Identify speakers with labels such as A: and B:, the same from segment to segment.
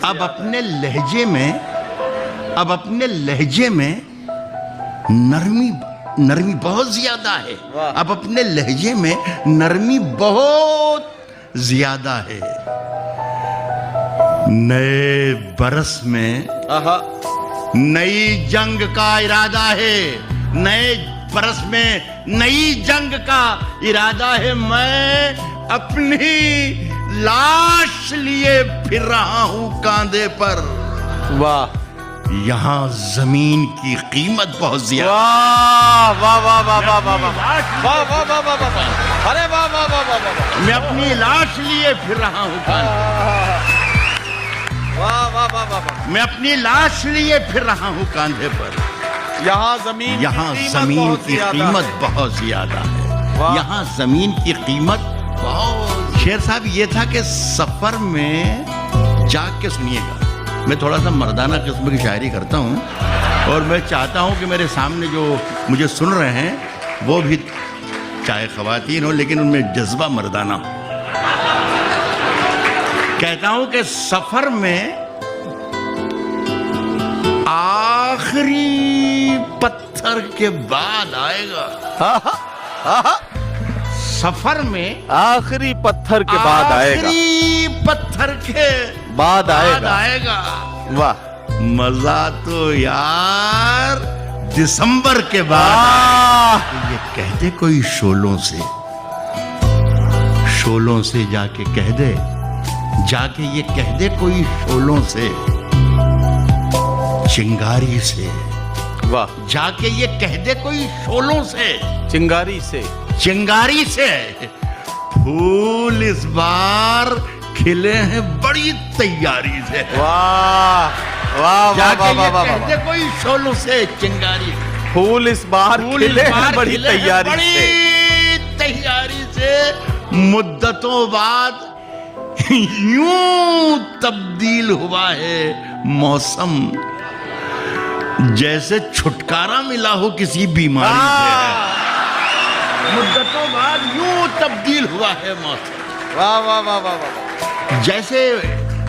A: अब अपने लहजे में नरमी नरमी बहुत ज्यादा है। अब अपने लहजे में नरमी बहुत ज्यादा है। नए बरस में नई जंग का इरादा है। नए बरस में नई जंग का इरादा है। मैं अपनी लाश लिए फिर रहा हूं कांधे पर।
B: वाह,
A: यहाँ जमीन की कीमत बहुत ज्यादा।
B: वाह वाह वाह वाह वाह वाह वाह वाह वाह वाह वाह वाह, अरे वाह वाह वाह वाह वाह,
A: मैं अपनी लाश लिए फिर रहा हूं कांधे पर।
B: वाह वाह वाह वाह,
A: मैं अपनी लाश लिए फिर रहा हूं कांधे पर।
B: यहाँ जमीन
A: की कीमत बहुत ज्यादा है। यहाँ जमीन की कीमत बहुत। शेर साहब, ये था कि सफर में जाग के सुनिएगा। मैं थोड़ा सा मर्दाना किस्म की शायरी करता हूँ और मैं चाहता हूँ कि मेरे सामने जो मुझे सुन रहे हैं वो भी चाहे ख्वातीन हो लेकिन उनमें जज्बा मर्दाना हो। कहता हूँ कि सफर में आखिरी पत्थर के बाद आएगा। सफर में
B: आखिरी पत्थर के बाद आएगा।
A: आखिरी पत्थर के
B: बाद आएगा। वाह,
A: मजा तो यार दिसंबर के बाद। ये कहते कोई शोलों से जाके कह दे, जाके ये कह दे कोई शोलों से, चिंगारी से।
B: वाह,
A: जाके ये कह दे कोई शोलों से,
B: चिंगारी से। फूल इस बार खिले हैं बड़ी तैयारी से। वाह वाह वाह वाह वाह वाह,
A: कहते कोई शोलों से, चिंगारी।
B: फूल इस बार खिले हैं बड़ी
A: तैयारी से। मुद्दतों बाद यूं तब्दील हुआ है मौसम, जैसे छुटकारा मिला हो किसी बीमारी से। मुद्दतों बाद यूं तब्दील हुआ है मौसम।
B: वाह वाह वाह वाह वाह,
A: जैसे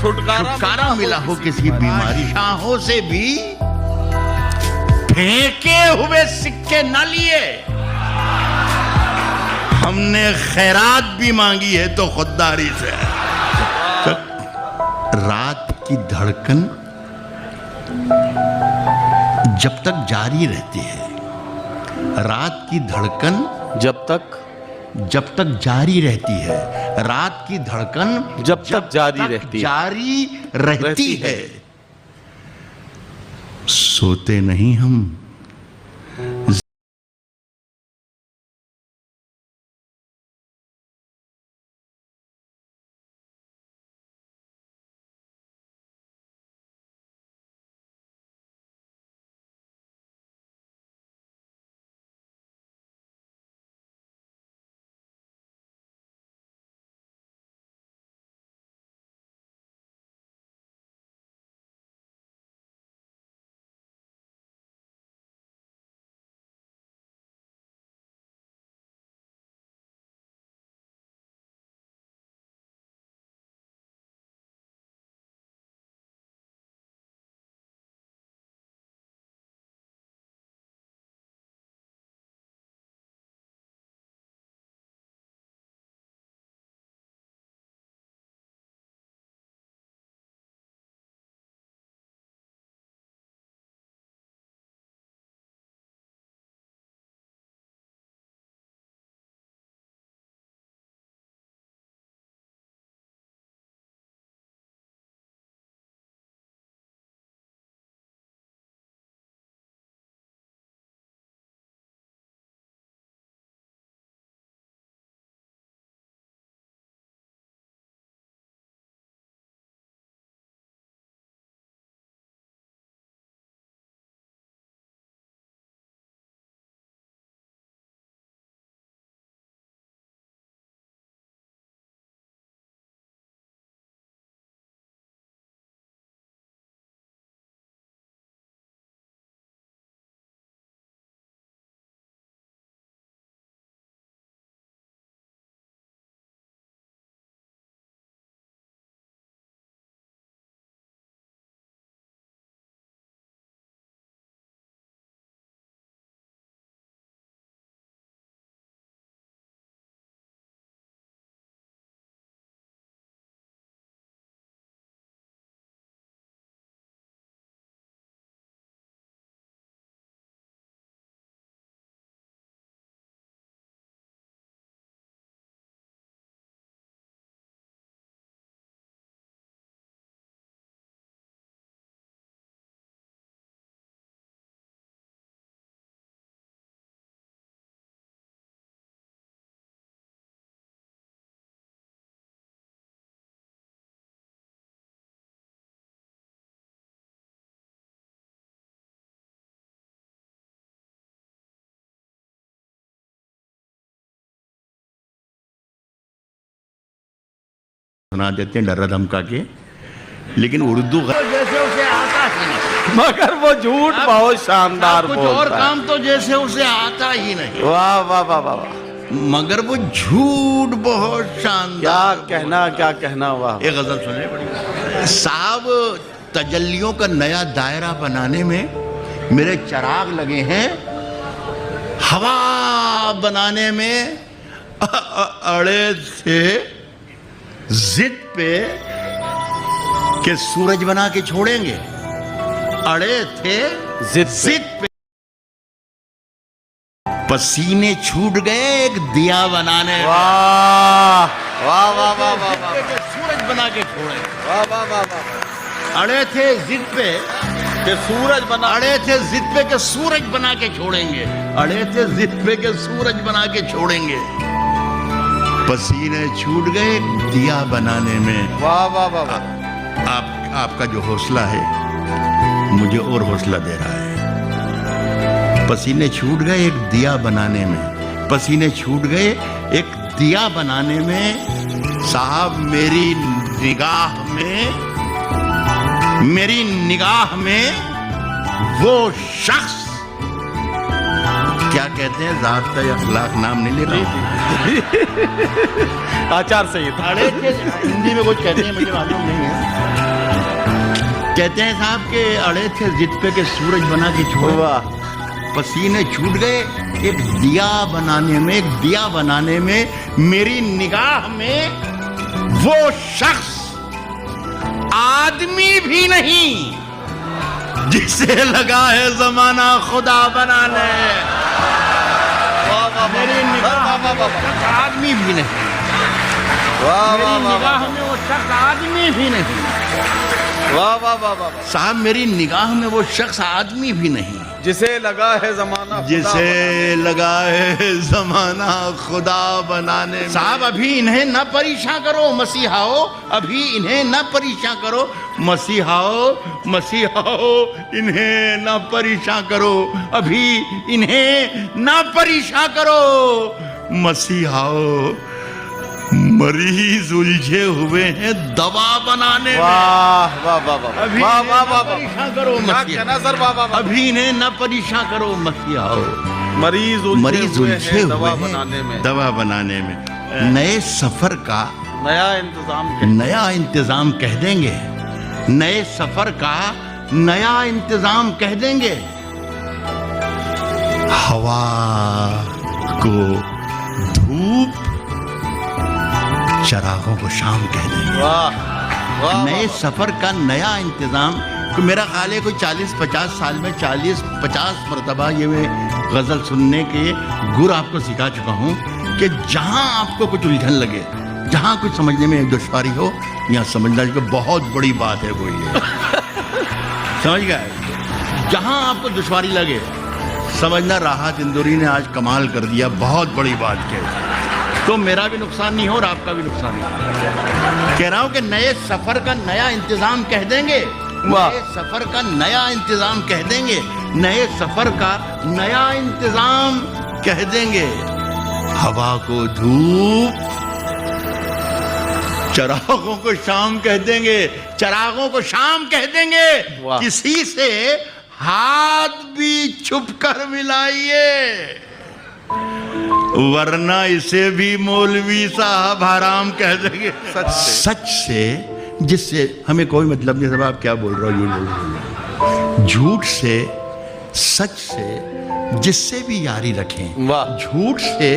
A: छुटकारा मिला हो किसी बीमारी। शाहों से भी फेंके हुए सिक्के न लिए, हमने खैरात भी मांगी है तो खुददारी से। रात की धड़कन जब तक जारी रहती है, रात की धड़कन
B: जब तक
A: जारी रहती है, रात की धड़कन
B: जब तक जारी
A: रहती है। सोते नहीं हम, सुना देते हैं डरा धमका के, लेकिन उर्दू जैसे उसे आता ही नहीं,
B: मगर वो झूठ बहुत शानदार
A: कुछ
B: बोलता
A: और
B: है।
A: काम तो जैसे उसे आता ही नहीं,
B: वाह वाह वाह वाह वाह।
A: मगर वो झूठ बहुत शानदार।
B: क्या कहना वाह।
A: एक गजल सुने बड़ी साहब, तजल्लियों का नया दायरा बनाने में मेरे चिराग लगे हैं, हवा बनाने में अड़े थे जिद पे कि सूरज बना के छोड़ेंगे, अड़े थे जिद पे, पसीने छूट गए एक दिया बनाने में,
B: वाह वाह वाह वाह वाह वाह।
A: कि सूरज बना के छोड़ेंगे,
B: वाह वाह वाह वाह।
A: अड़े थे जिद पे
B: कि सूरज बना,
A: अड़े थे जिद पे के सूरज बना के छोड़ेंगे, अड़े थे जिद पे के सूरज बना के छोड़ेंगे, पसीने छूट गए दिया बनाने में।
B: वाह वाह वाह वाह।
A: आपका जो हौसला है मुझे और हौसला दे रहा है। पसीने छूट गए एक दिया बनाने में, पसीने छूट गए एक दिया बनाने में। साहब मेरी निगाह में वो शख्स, क्या कहते हैं, ज़ाब्ता अखलाक नाम नहीं ले रहा,
B: आचार संहिता।
A: अड़े थे, हिंदी में कुछ कहते हैं मुझे मालूम नहीं है, कहते हैं साहब के अड़े थे जिद पे के सूरज बना के छोड़े, पसीने छूट गए एक दिया बनाने में, मेरी निगाह में वो शख्स आदमी भी नहीं जिसे लगा है जमाना खुदा बनाने। मेरी निगाह में वो शख्स आदमी भी नहीं, मेरी निगाह में वो शख्स आदमी भी नहीं।
B: वाह वाह वाह वाह।
A: साहब मेरी निगाह में वो शख्स आदमी भी नहीं
B: जिसे लगा है जमाना,
A: जिसे लगा है जमाना खुदा बनाने। साहब अभी इन्हें न परेशान करो मसीहाओ, अभी इन्हें न परेशान करो मसीहाओ, इन्हें न परेशान करो, अभी इन्हें न परेशान करो मसीहाओ, मरीज उलझे हुए हैं दवा बनाने में।
B: वाह वाह वाह वाह।
A: अभी
B: वाह वाह वाह
A: परेशान करो मसीहा,
B: सर वाह वाह।
A: अभी इन्हें न परेशान करो मसीहाओ,
B: मरीज
A: उलझे हुए
B: दवा
A: हैं
B: बनाने में,
A: दवा बनाने में। नए सफर का नया इंतजाम कह देंगे, नए सफर का नया इंतजाम कह देंगे, हवा को धूप, चरागों को शाम कह देंगे।
B: वाह वाह।
A: नए सफर का नया इंतजाम। मेरा ख्याल है कोई 40-50 साल में 40-50 मरतबा ये मैं गजल सुनने के गुर आपको सिखा चुका हूँ कि जहाँ आपको कुछ उलझन लगे, जहाँ कुछ समझने में दुश्वारी हो, यहाँ समझना कि बहुत बड़ी बात है वो ये समझ गए। जहाँ आपको दुश्वारी लगे समझना राहत इंदौरी ने आज कमाल कर दिया, बहुत बड़ी बात कह, तो मेरा भी नुकसान नहीं हो और आपका भी नुकसान नहीं। कह रहा हूं कि नए सफर का नया इंतजाम कह देंगे, नए सफर का नया इंतजाम कह देंगे, नए सफर का नया इंतजाम कह देंगे, हवा को धूप, चरागों को शाम कह देंगे, चरागों को शाम कह देंगे, किसी से हाथ भी छुप कर मिलाइए, वरना इसे भी मौलवी साहब हराम कह देंगे। सच से जिससे हमें कोई मतलब नहीं, सब आप क्या बोल रहे हो, झूठ बोल रहे हो, झूठ से सच से जिससे भी यारी रखें, झूठ से